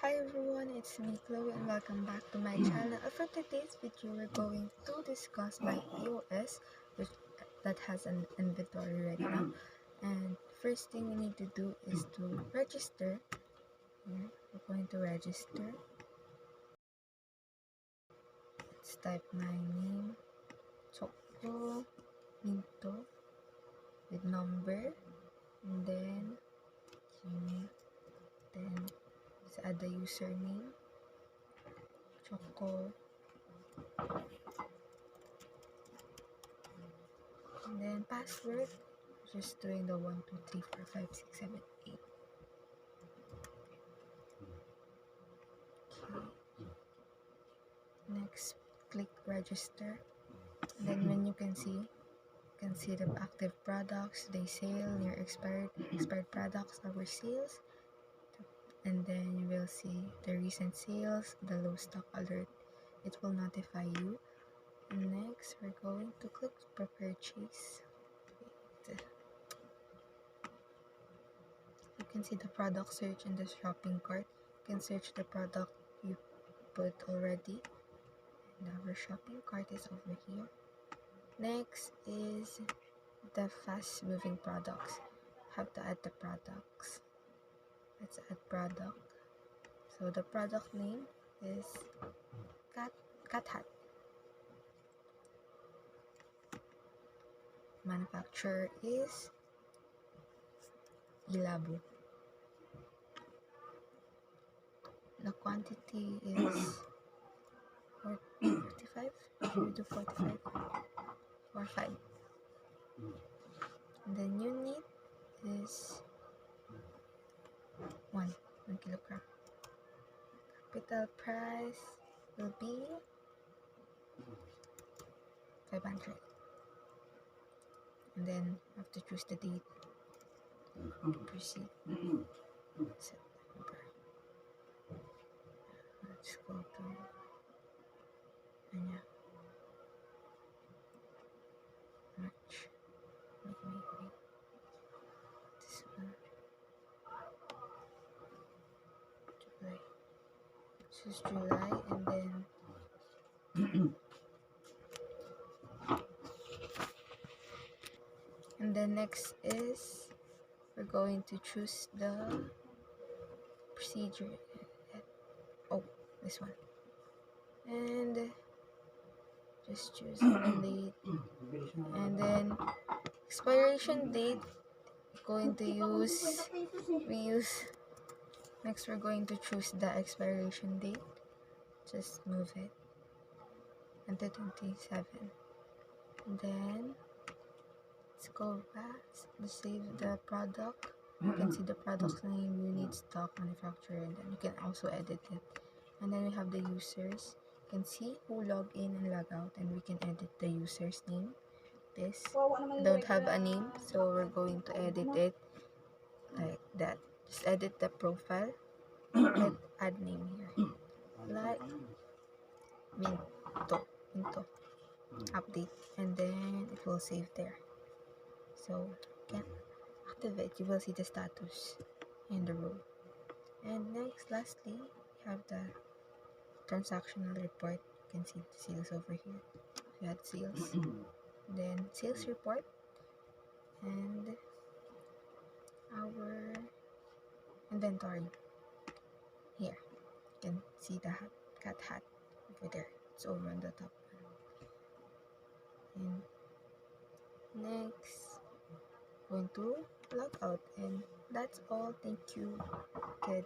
Hi everyone, it's me Chloe and welcome back to my channel. For today's video, we're going to discuss my POS, that has an inventory ready now. And first thing we need to do is to register. Here, we're going to register. Let's type my name, Choco Minto, with number, and then let's add the username, Choco. And then password, just doing the 1, 2, 3, 4, 5, 6, 7, 8. Okay. Next, click register. And then when you can see the active products, they sale, near expired products, our sales. And then you will see the recent sales, the low stock alert. It will notify you. And next, we're going to click purchase. You can see the product search in the shopping cart. You can search the product you put already. And our shopping cart is over here. Next is the fast moving products. Have to add the products. Let's add product. So the product name is cat hat. Manufacturer is Ilabo. The quantity is 45. Should we do 45 or 5? And the unit is 1 kilogram. Capital price will be 500. And then have to choose the date to proceed. September. Let's go to March. Wait. This one. July. This is July, and then next is we're going to choose the procedure. This one. And just choose the date. And then expiration date, going to use, next we're going to choose the expiration date. Just move it until 27. And then let's go back, save the product. You can see the product's name, unit, stock, manufacturer, and then you can also edit it. And then we have the users. You can see who log in and log out, and we can edit the user's name. This don't have a name, so we're going to edit it like that. Just edit the profile and add name here, like Minto update, and then it will save there. So you can activate. You will see the status in the row. And next, lastly, we have the transactional report. You can see the sales over here. We had sales, then sales report, and our inventory. Here you can see the cat hat over there. It's over on the top. And next, going to log out, and that's all. Thank you. Goodbye.